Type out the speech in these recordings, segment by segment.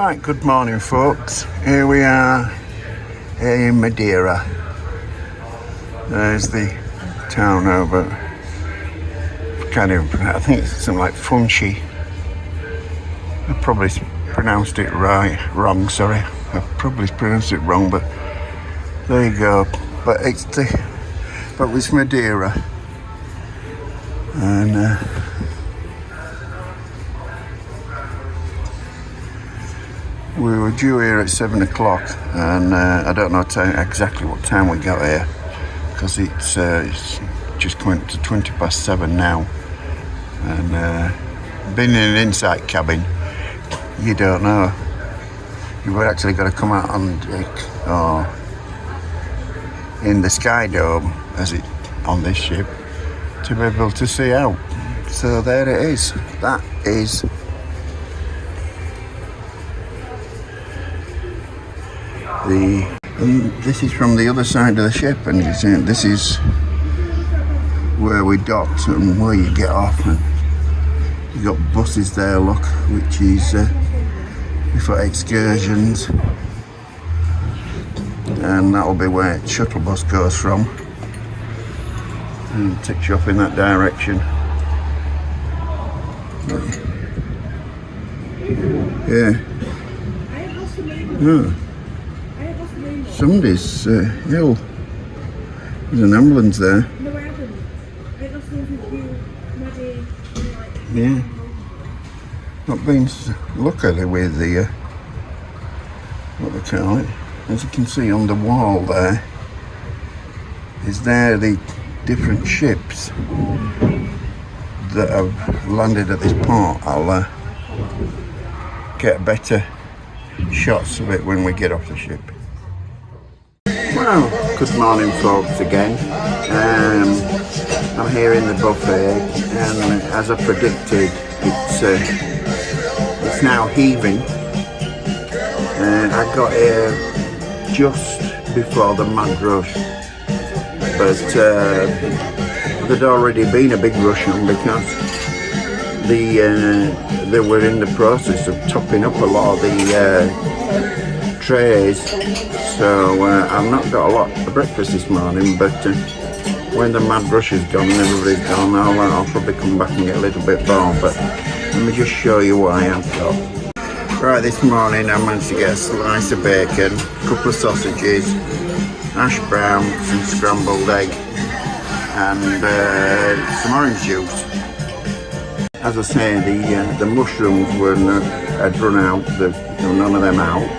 Right, good morning folks. Here we are in Madeira. There's the town over, I think it's something like Funchal. I probably pronounced it wrong, sorry. I probably pronounced it wrong, but there you go. But it's Madeira. And we were due here at 7 o'clock, and I don't know exactly what time we got here, because it's just coming to 20 past 7 now. And being in an inside cabin, you don't know. You've actually got to come out on deck or in the sky dome, as it on this ship, to be able to see out. So there it is. That is this is from the other side of the ship, and this is where we docked and where you get off. And you got buses there, look, which is for excursions, and that'll be where shuttle bus goes from and takes you off in that direction. Yeah. Oh. Somebody's ill. There's an ambulance there. No, I haven't. I lost one with you, Maddie, yeah. Not been luckily with the what they call it. As you can see on the wall there, is there the different ships that have landed at this port. I'll get better shots of it when we get off the ship. Well, good morning folks again. I'm here in the buffet, and as I predicted, it's now heaving. I got here just before the mad rush, but there'd already been a big rush on, because they were in the process of topping up a lot of the trays. So I've not got a lot of breakfast this morning, but when the mad rush is gone and everybody's gone, I'll probably come back and get a little bit more. But let me just show you what I have got. Right, this morning I managed to get a slice of bacon, a couple of sausages, hash brown, some scrambled egg, and some orange juice. As I say, the mushrooms had run out. There were none of them out.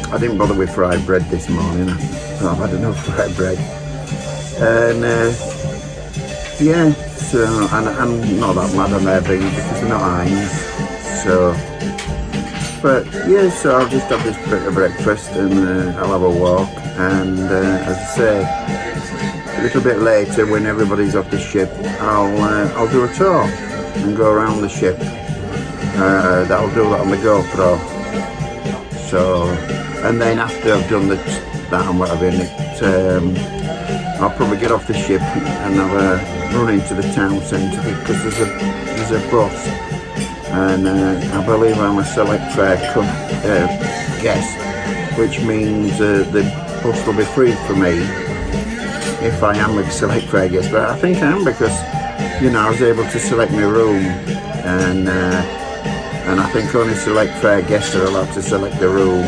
I didn't bother with fried bread this morning. I thought I've had enough fried bread. And yeah, so I'm not that mad on their beans because they're not Heinz. So, but yeah, so I'll just have this bit of breakfast, and I'll have a walk. And as I say, a little bit later, when everybody's off the ship, I'll do a tour and go around the ship. I'll do that on the GoPro. So, and then after I've done that and whatever in it, I'll probably get off the ship and have a run into the town centre, because there's a bus, and I believe I'm a select fare guest, which means the bus will be free for me if I am a select fare guest. But I think I am, because I was able to select my room, and I think only select fare guests are allowed to select the room.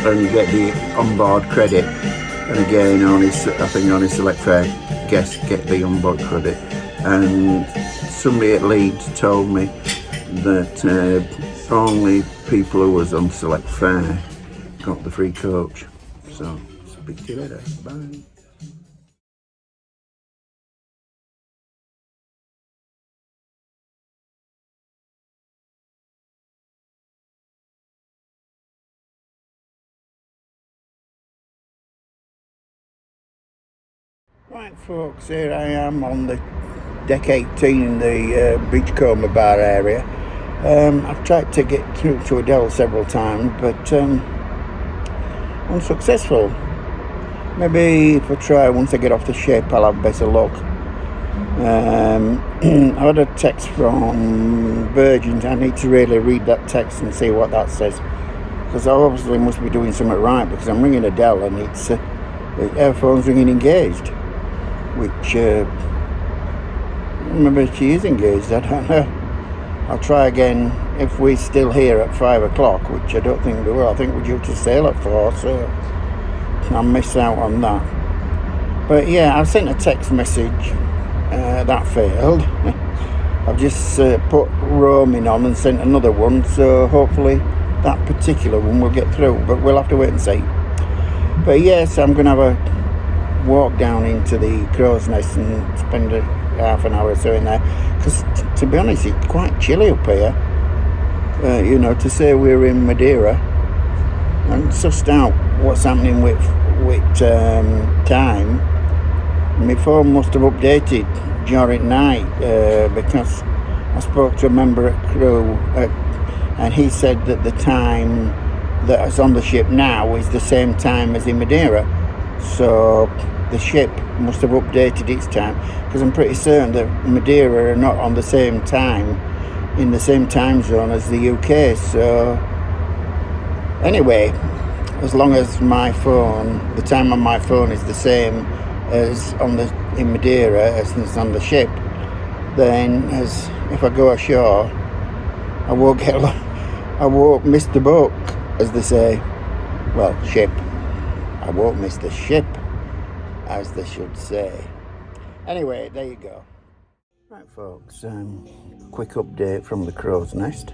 And you get the onboard credit. And again, I think only select fare guests get the onboard credit. And somebody at Leeds told me that only people who was on select fare got the free coach. So, speak to you later. Bye. Right folks, here I am on the deck 18 in the Beachcomber bar area. I've tried to get through to Adele several times, but unsuccessful. Maybe if I try once I get off the ship, I'll have better luck. I had a text from Virgin. I need to really read that text and see what that says, because I obviously must be doing something right, because I'm ringing Adele and it's her phone's ringing engaged, which maybe she is engaged, I don't know. I'll try again if we're still here at 5 o'clock, which I don't think we will. I think we're due to sail at 4, so I'll miss out on that. But yeah, I've sent a text message that failed. I've just put roaming on and sent another one, so hopefully that particular one will get through, but we'll have to wait and see. But yes, I'm going to have a walk down into the crow's nest and spend half an hour or so in there, because to be honest, it's quite chilly up here. You know, to say we're in Madeira, and sussed out what's happening with time. My phone must have updated during night, because I spoke to a member of crew and he said that the time that's on the ship now is the same time as in Madeira. So the ship must have updated its time, because I'm pretty certain that Madeira are not on the same time, in the same time zone as the UK. So anyway, as long as my phone, the time on my phone is the same as in Madeira as it's on the ship, then as if I go ashore, I won't miss the boat, as they say. Well, ship. I won't miss the ship, as they should say. Anyway, there you go. Right, folks, quick update from the crow's nest.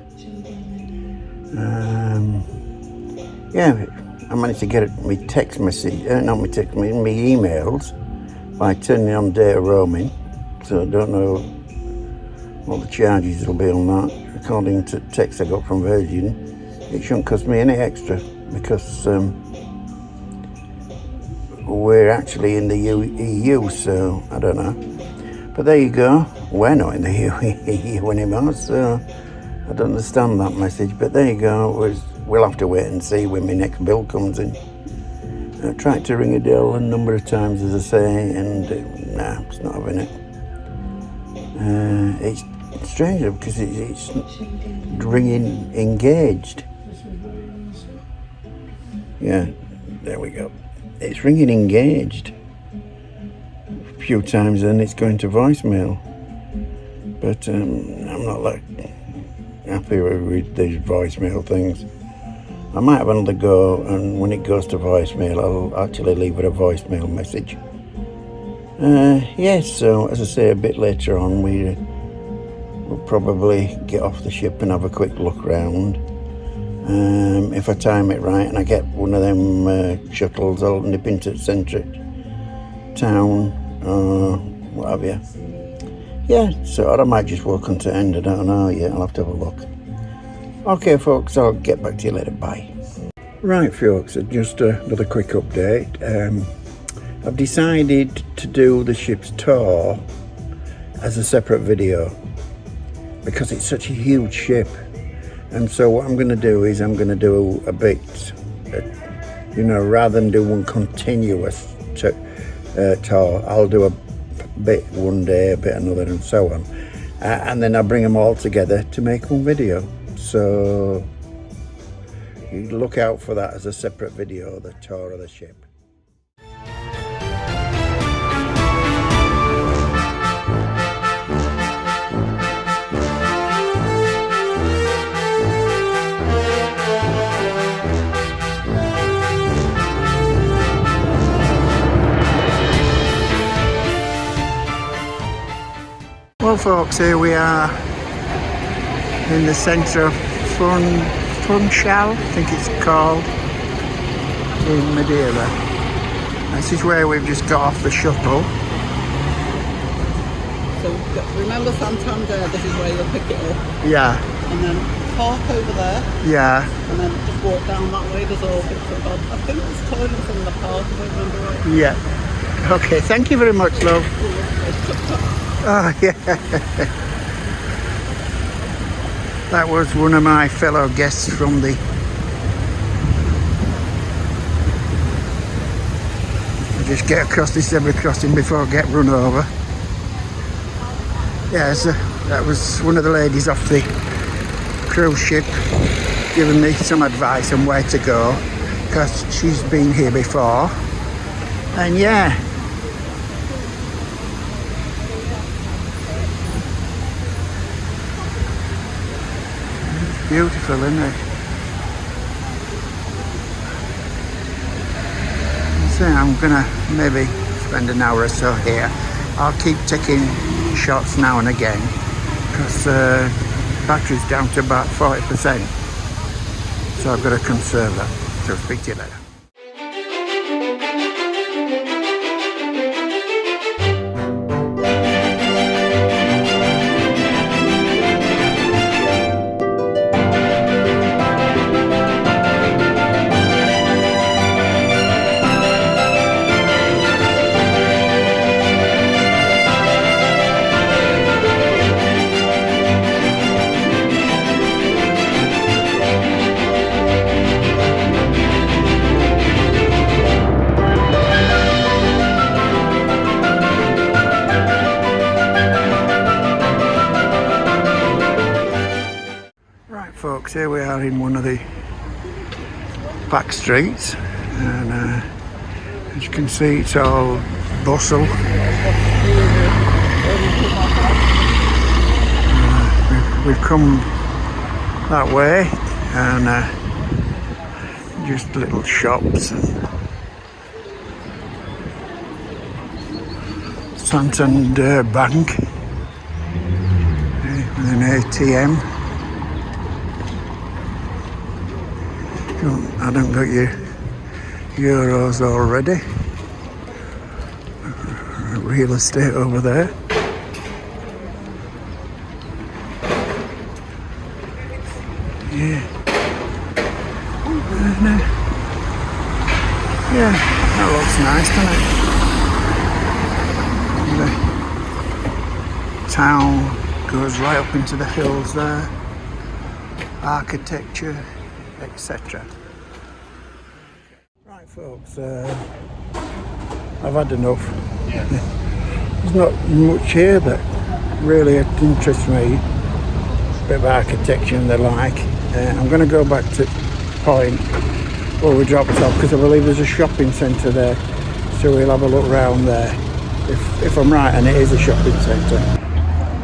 Yeah, I managed to get my text message, not my text, my emails, by turning on data roaming. So I don't know what the charges will be on that. According to text I got from Virgin, it shouldn't cost me any extra, because we're actually in the EU, so I don't know. But there you go. We're not in the EU anymore, so I don't understand that message. But there you go. We'll have to wait and see when my next bill comes in. I tried to ring Adele a number of times, as I say, and nah, it's not having it. It's strange because it's ringing engaged. Yeah, there we go. It's ringing engaged a few times, and it's going to voicemail. But I'm not that happy with these voicemail things. I might have another go, and when it goes to voicemail, I'll actually leave it a voicemail message. Yes, so as I say, a bit later on, we'll probably get off the ship and have a quick look round. If I time it right and I get one of them shuttles, I'll nip into the centre town or what have you. Yeah, so I might just walk on to end, I don't know yet, I'll have to have a look. Okay folks, I'll get back to you later, bye. Right folks, just another quick update. I've decided to do the ship's tour as a separate video, because it's such a huge ship. And so what I'm going to do is I'm going to do a bit, rather than do one continuous tour, I'll do a bit one day, a bit another, and so on. And then I'll bring them all together to make one video. So you look out for that as a separate video, the tour of the ship. Well folks, here we are in the centre of Funchal, I think it's called, in Madeira. This is where we've just got off the shuttle. So remember Santander, this is where you'll pick it up. Yeah. And then park over there. Yeah. And then just walk down that way, there's all bits of God. I think there's toilets in the park, if I remember right. Yeah. Okay, thank you very much, love. Oh, yeah. That was one of my fellow guests from the... I'll just get across this zebra crossing before I get run over. Yes, that was one of the ladies off the cruise ship giving me some advice on where to go, because she's been here before. And yeah, it's beautiful, isn't it? So I'm gonna maybe spend an hour or so here. I'll keep taking shots now and again because battery's down to about 40%, so I've got to conserve that. So I'll speak to you later. Folks, here we are in one of the back streets, and as you can see, it's all bustle. We've come that way, and just little shops and Santander Bank with an ATM. I don't got your euros already. Real estate over there. Yeah. Yeah, that looks nice, doesn't it? The town goes right up into the hills there. Architecture, etc. Right, folks, I've had enough. There's not much here that really interests me. A bit of architecture and the like. I'm going to go back to Point where we dropped off, because I believe there's a shopping centre there, so we'll have a look round there if I'm right and it is a shopping centre.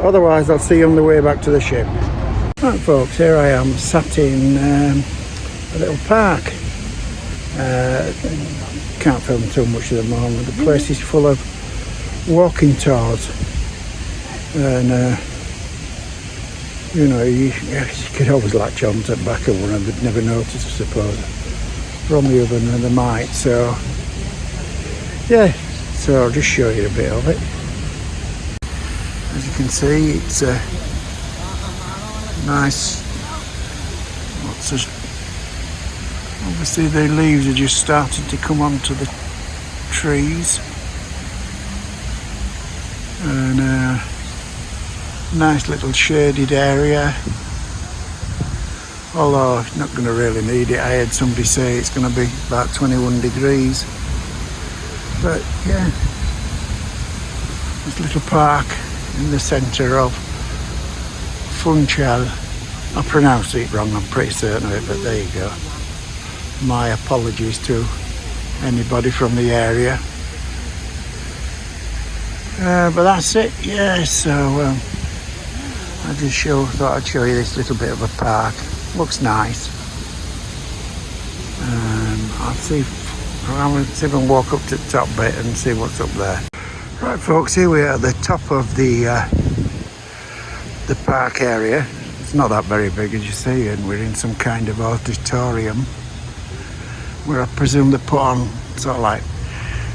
Otherwise I'll see you on the way back to the ship. Right, folks, here I am sat in a little park. Can't film too much at the moment. The place is full of walking tours, and you know, you could always latch on to the back of one and they'd never notice, I suppose, from the other than they might. So yeah, so I'll just show you a bit of it. As you can see, it's a nice, lots of, obviously the leaves are just starting to come onto the trees, and nice little shaded area, although I'm not going to really need it. I had somebody say it's going to be about 21 degrees, but yeah, this little park in the centre of Funchal. I pronounced it wrong, I'm pretty certain of it, but there you go. My apologies to anybody from the area. But that's it, yeah, so I just thought I'd show you this little bit of a park. Looks nice. I'll see if I can walk up to the top bit and see what's up there. Right, folks, here we are at the top of the park area. It's not that very big, as you see, and we're in some kind of auditorium where I presume they put on sort of like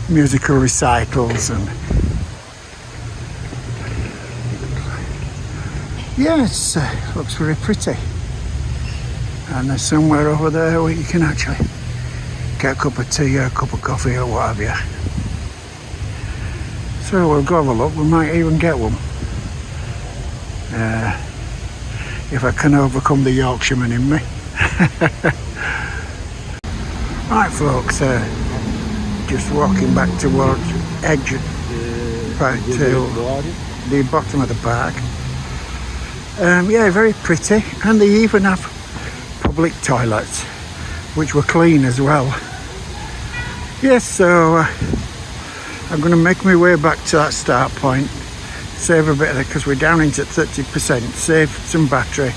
musical recitals, and yes, looks very pretty. And there's somewhere over there where you can actually get a cup of tea or a cup of coffee or what have you. So we'll go have a look. We might even get one. If I can overcome the Yorkshireman in me. Right, folks, just walking back towards edge, back to the bottom of the park. Yeah, very pretty, and they even have public toilets, which were clean as well. Yes, so I'm going to make my way back to that start point, save a bit of it because we're down into 30%, save some battery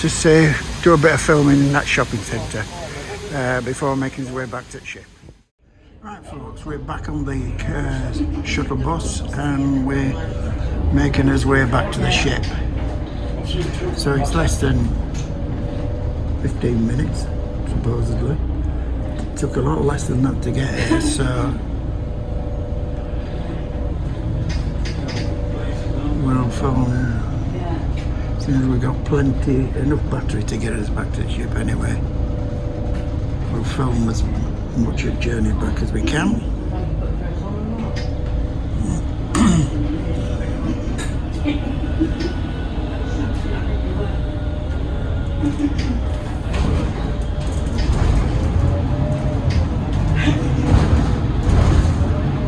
to say, do a bit of filming in that shopping centre before making his way back to the ship. Right folks, we're back on the shuttle bus and we're making his way back to the ship. So it's less than 15 minutes supposedly. It took a lot less than that to get here, so we'll film. Seems we've got enough battery to get us back to the ship anyway. We'll film as much a journey back as we can.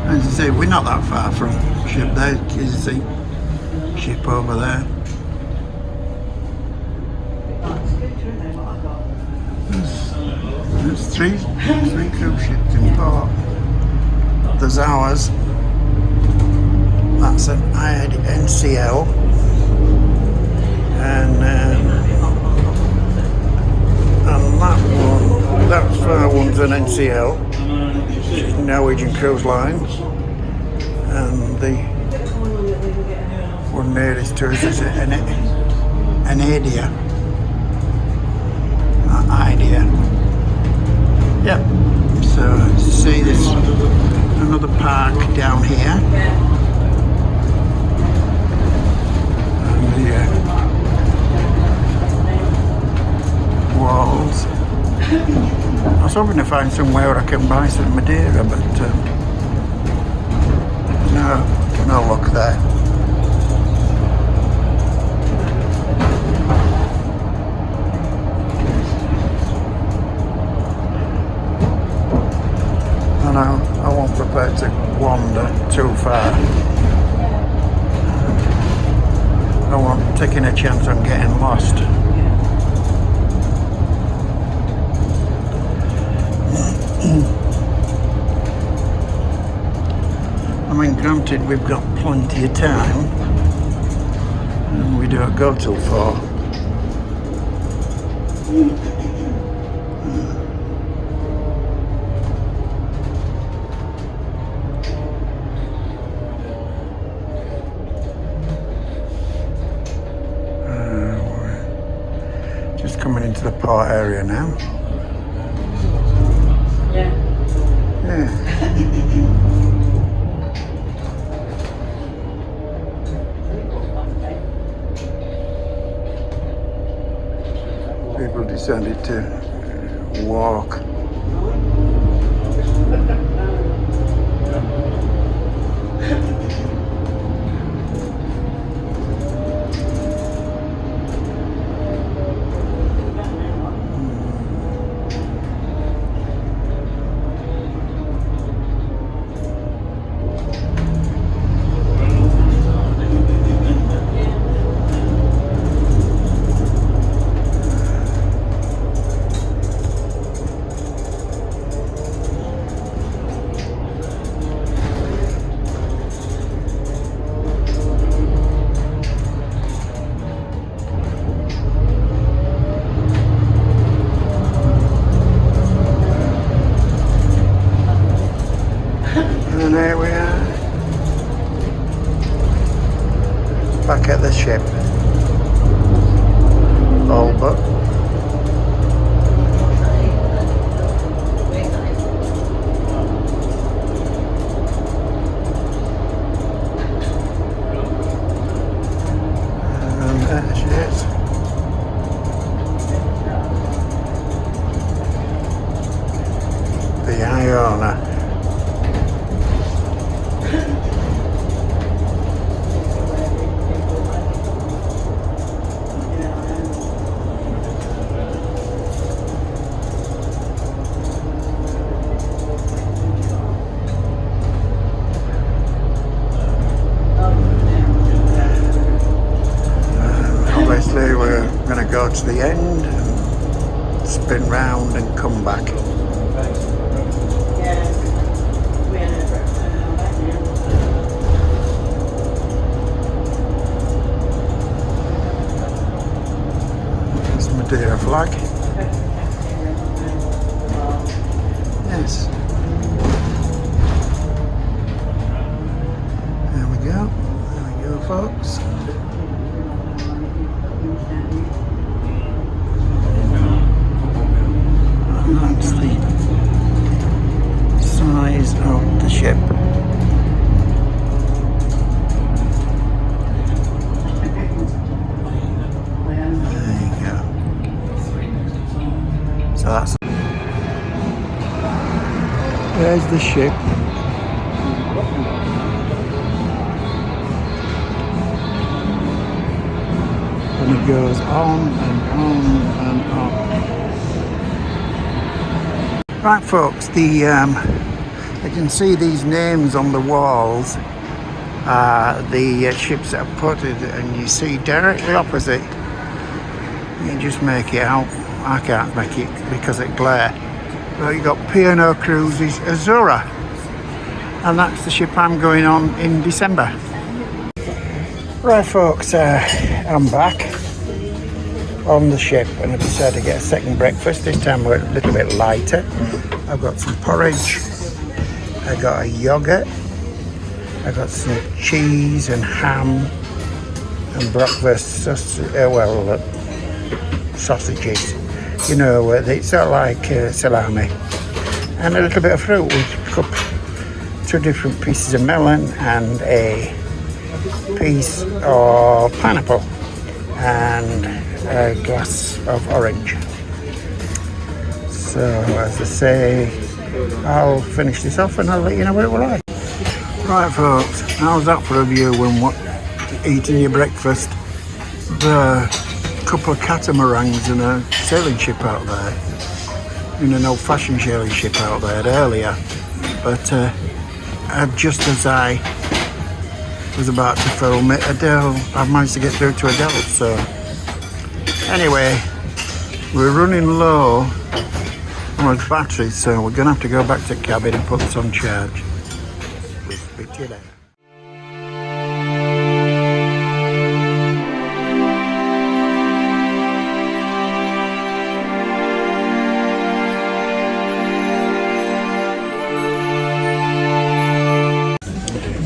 As I say, we're not that far from ship there. You see ship over there. There's three cruise ships in port. There's ours. That's an NCL, and that one, that far one's an NCL, which is Norwegian Cruise Lines, and the one nearest to us is an Idea. Idea. Yep. So see, there's another park down here. And the walls. I was hoping to find somewhere where I can buy some Madeira, but no luck there. I won't prepare to wander too far. I won't taking a chance on getting lost. I mean, granted, we've got plenty of time, and we don't go till 4. Just coming into the port area now. Yeah. People decided to walk. And there we are, back at the ship, all but. And there she is. The Iona. reach the end, and spin round and come back. There's Madeira flag. Yes. There we go, folks. That's the size of the ship. There you go. So that's. There's the ship. And it goes on and on and on. Right, folks, you can see these names on the walls, the ships that are putted, and you see directly opposite, you can just make it out. I can't make it because it glare. But you got P&O Cruises Azura, and that's the ship I'm going on in December. Right, folks, I'm back on the ship, and I've decided to get a second breakfast. This time we're a little bit lighter. I've got some porridge, I got a yogurt, I got some cheese and ham and breakfast sausages, you know, it's sort of like salami, and a little bit of fruit. We pick up 2 different pieces of melon and a piece of pineapple and a glass of orange. So as I say, I'll finish this off and I'll let you know what it was like. Right, folks, how's that for a view when eating your breakfast? The couple of catamarans and a sailing ship out there, in an old-fashioned sailing ship out there earlier, but just as I was about to film it, I've managed to get through to Adele. So anyway, we're running low on our batteries, so we're gonna have to go back to the cabin and put this on charge. We'll speak to you later.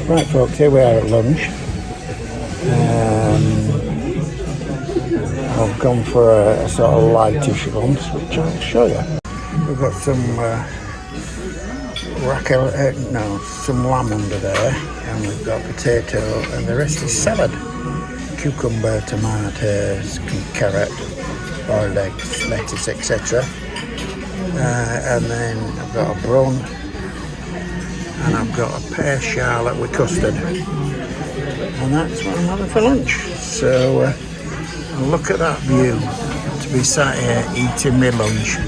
Right, folks, here we are at lunch. I've gone for a sort of lightish lunch, which I'll show you. We've got some some lamb under there, and we've got potato, and the rest is salad. Cucumber, tomatoes, carrot, boiled eggs, lettuce, etc. And then I've got a brawn, and I've got a pear charlotte with custard, and that's what I'm having for lunch. So look at that view, to be sat here eating my lunch.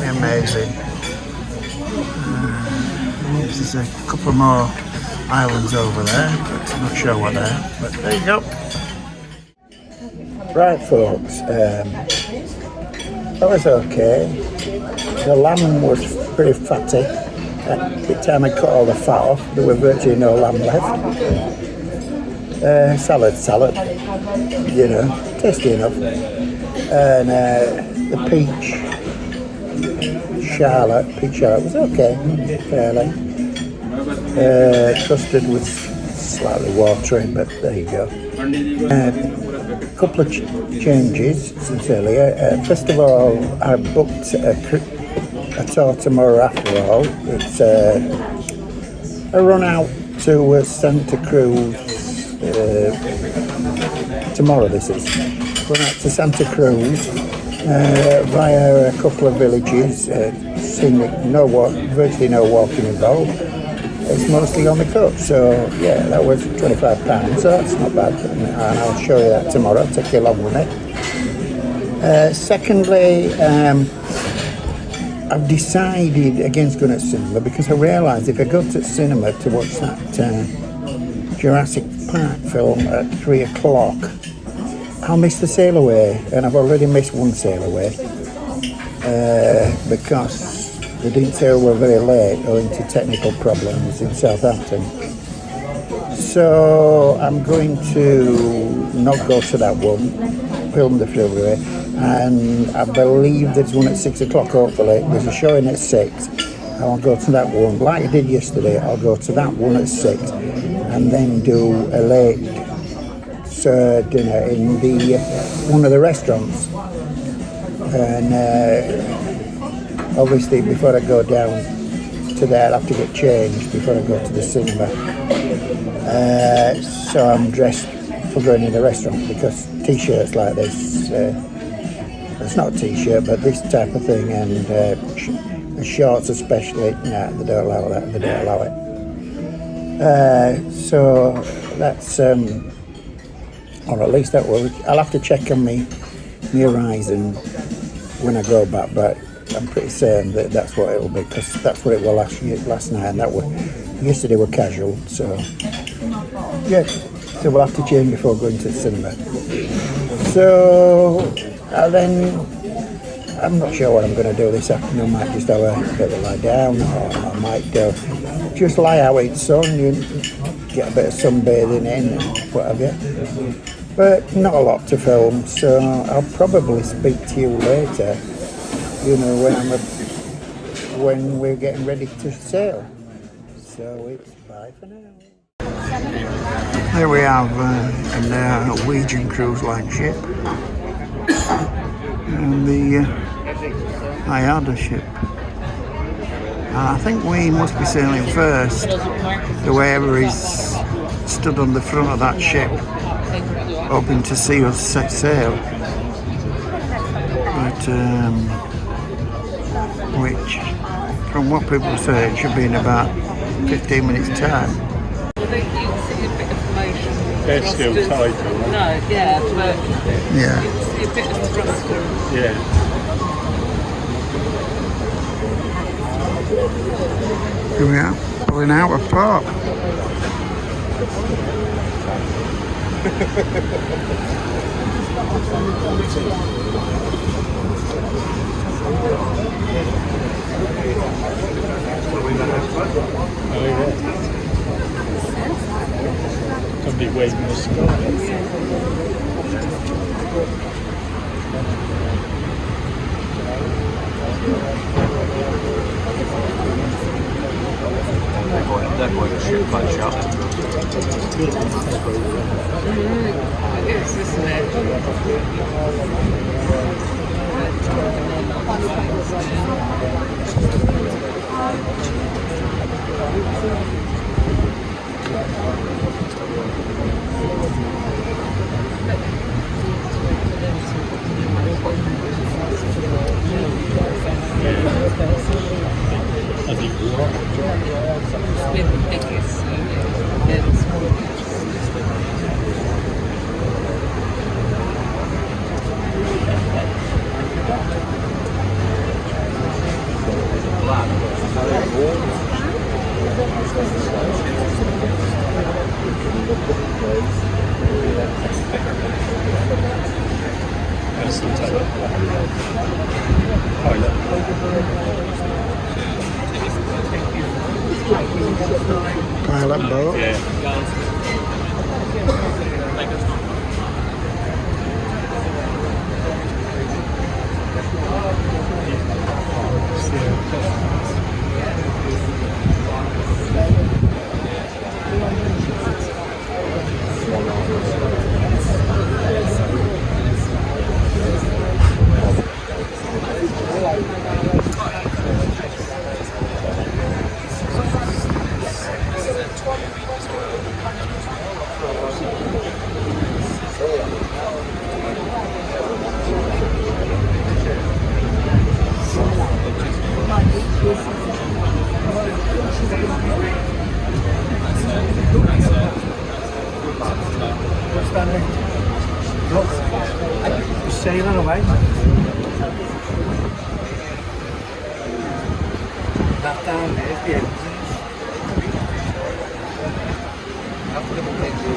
Amazing. There's a couple more islands over there, but I'm not sure what they are, but there you go. Right, folks, that was okay. The lamb was pretty fatty. At the time I cut all the fat off, there was virtually no lamb left. Salad, you know, tasty enough. And the peach charlotte was okay, fairly. Custard was slightly watery, but there you go. A couple of changes since earlier. First of all, I booked a tour tomorrow after all. It's a run out to Santa Cruz. Tomorrow this is. Run out to Santa Cruz via a couple of villages. Scenic, virtually no walking involved. It's mostly on the coast, so yeah, that was £25, so that's not bad, and I'll show you that tomorrow. I'll take you along with it. Secondly, I've decided against going to cinema because I realised if I go to cinema to watch that Jurassic Park film at 3 o'clock, I'll miss the sail away, and I've already missed one sail away because the didn't sail were very late owing to technical problems in Southampton. So I'm going to not go to that one, film the sail away, and I believe there's one at 6 o'clock. Hopefully, there's a showing at 6. I'll go to that one like I did yesterday. I'll go to that one at 6, and then do a late dinner in the one of the restaurants. And obviously, before I go down to there, I'll have to get changed before I go to the cinema. So I'm dressed for going in the restaurant because t-shirts like this, it's not a t-shirt, but this type of thing, and shorts especially, nah, they don't allow that. They don't allow it. So that's. Or at least that will. I'll have to check on me horizon when I go back, but I'm pretty certain that that's what it will be because that's what it was last night, and that was yesterday were casual. So yeah, so we'll have to change before going to the cinema. So then I'm not sure what I'm going to do this afternoon. I might just have a bit of lie down, or I might just lie out in the sun and get a bit of sunbathing in and what have you. But not a lot to film, so I'll probably speak to you later, you know, when we're getting ready to sail. So it's bye for now. There we have a Norwegian cruise line ship and the Iada ship. I think we must be sailing first. Whoever is stood on the front of that ship hoping to see us set sail, but which from what people say it should be in about 15 minutes time. Well, you can see a bit of motion. They're still tight, aren't they? No, yeah, but Yeah. you can see a bit of thruster. Yeah. Here we are, pulling out of port. Somebody waving the sky. They're going to ship Funchal. It is, isn't it? I think you're right. It's been the biggest, then the smallest. That's the tail. Pilot boat. Sailing away. That down there is the entrance. That's what it will take you.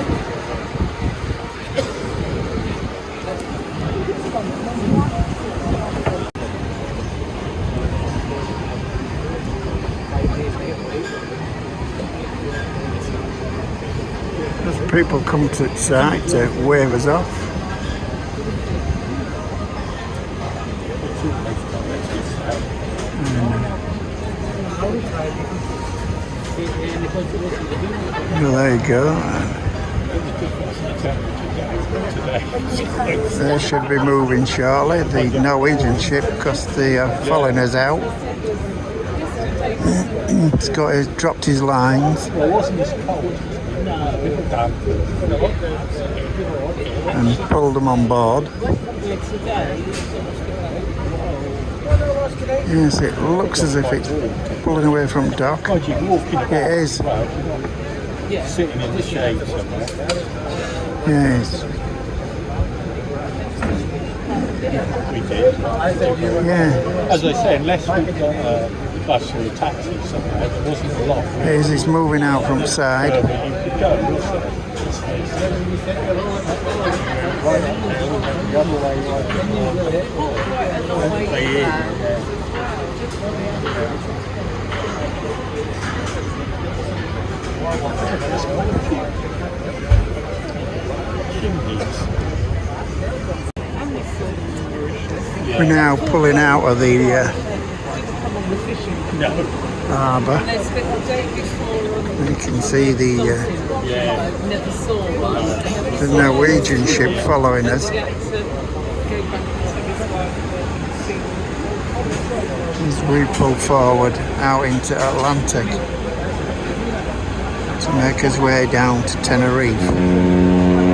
people come to site to wave us off. Well, there you go. They should be moving shortly, the Norwegian ship, because they are following us out. He's dropped his lines and pulled them on board. Yes, it looks as if it's pulling away from dock. It is. Sitting in the shade somewhere. Yes. We did. Yeah. As I say, unless we got a bus or a taxi somewhere, there wasn't a lot. It is. It's moving out from side. Further you could go, was We're now pulling out of the harbour. You can see the Norwegian ship following us. As we pull forward out into Atlantic to make us way down to Tenerife.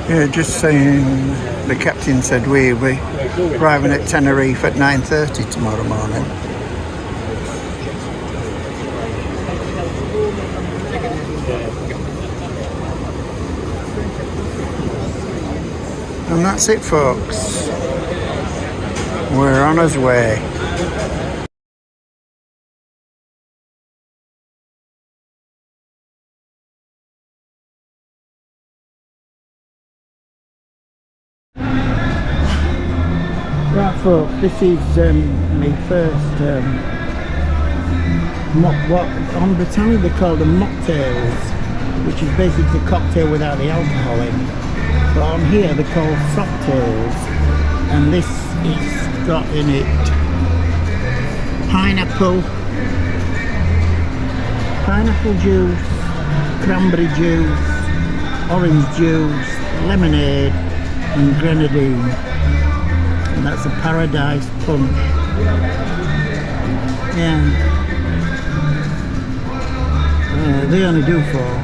Yeah, just saying, the captain said we'll be arriving at Tenerife at 9:30 tomorrow morning. And that's it, folks. We're on our way. Right, folks, this is my first what on Britannia they call them mocktails, which is basically a cocktail without the alcohol in. But on here they're called frocktails, and this is got in it pineapple juice, cranberry juice, orange juice, lemonade and grenadine. And that's a paradise punch. Yeah. They only do four.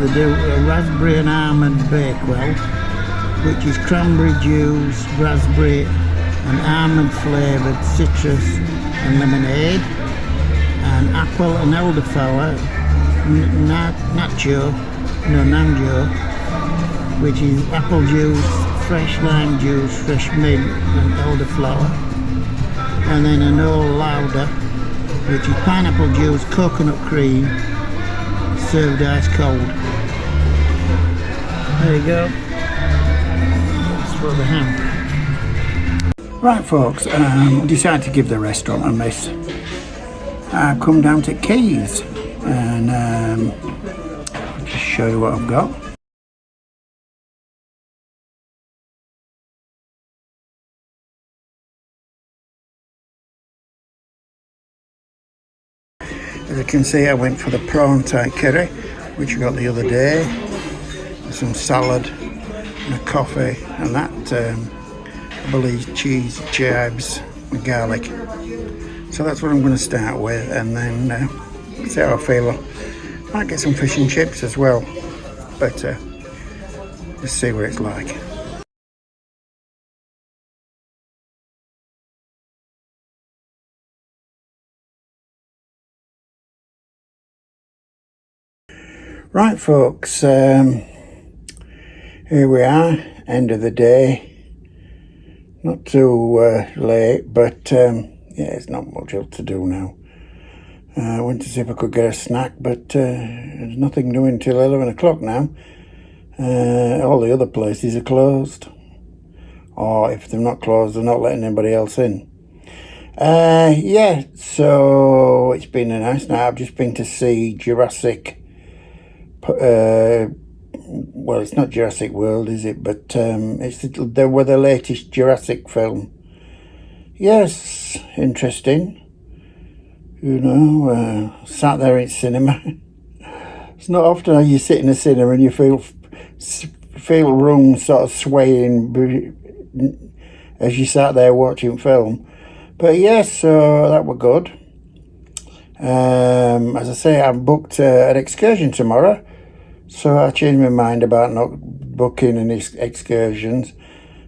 They do a raspberry and almond bakewell, which is cranberry juice, raspberry and almond flavoured citrus and lemonade, and apple and elderflower nanjo, which is apple juice, fresh lime juice, fresh mint and elderflower, and then an old lauder, which is pineapple juice, coconut cream, served ice cold. There you go. That's what they have. Right, folks, decided to give the restaurant a miss. I've come down to Keys and I'll just show you what I've got. can see, I went for the prawn Thai curry, which I got the other day, some salad and a coffee, and that I believe cheese, chives with garlic. So that's what I'm going to start with, and then see how I feel. Might get some fish and chips as well, but let's see what it's like. Right folks, here we are, end of the day. Not too late, but yeah, it's not much else to do now. I went to see if I could get a snack, but there's nothing doing till 11 o'clock now. All the other places are closed. Or if they're not closed, they're not letting anybody else in. Yeah, so it's been a nice night. I've just been to see Jurassic. Well, it's not Jurassic World, is it? But it's the latest Jurassic film. Yes, interesting. You know, sat there in cinema. It's not often how you sit in a cinema and you feel room sort of swaying as you sat there watching film. But yes, so that were good. As I say, I've booked an excursion tomorrow, so I changed my mind about not booking any excursions,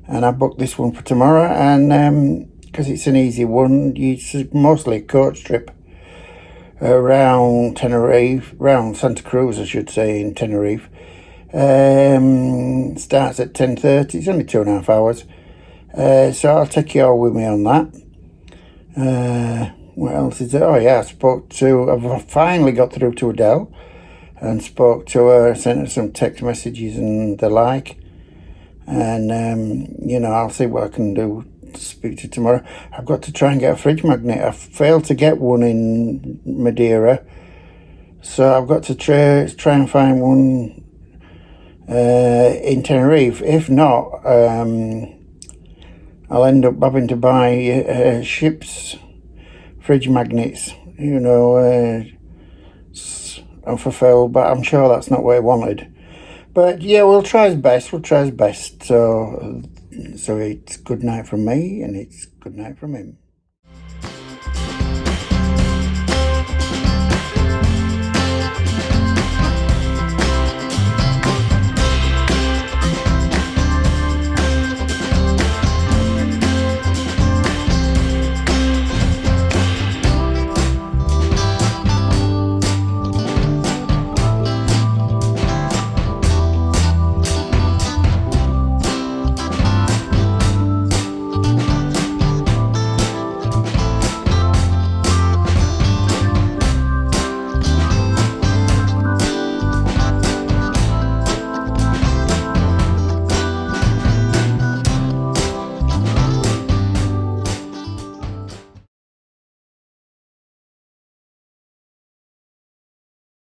and I booked this one for tomorrow. And because it's an easy one, it's mostly a coach trip around Tenerife, around Santa Cruz, I should say, in Tenerife. Starts at 10:30. It's only 2.5 hours, so I'll take you all with me on that. What else is there? Oh yeah, I've finally got through to Adele and spoke to her, sent her some text messages and the like. And, you know, I'll see what I can do to speak to tomorrow. I've got to try and get a fridge magnet. I failed to get one in Madeira, so I've got to try and find one in Tenerife. If not, I'll end up having to buy ships fridge magnets, you know, unfulfilled, but I'm sure that's not what I wanted. But yeah, we'll try his best. So it's good night from me, and it's good night from him.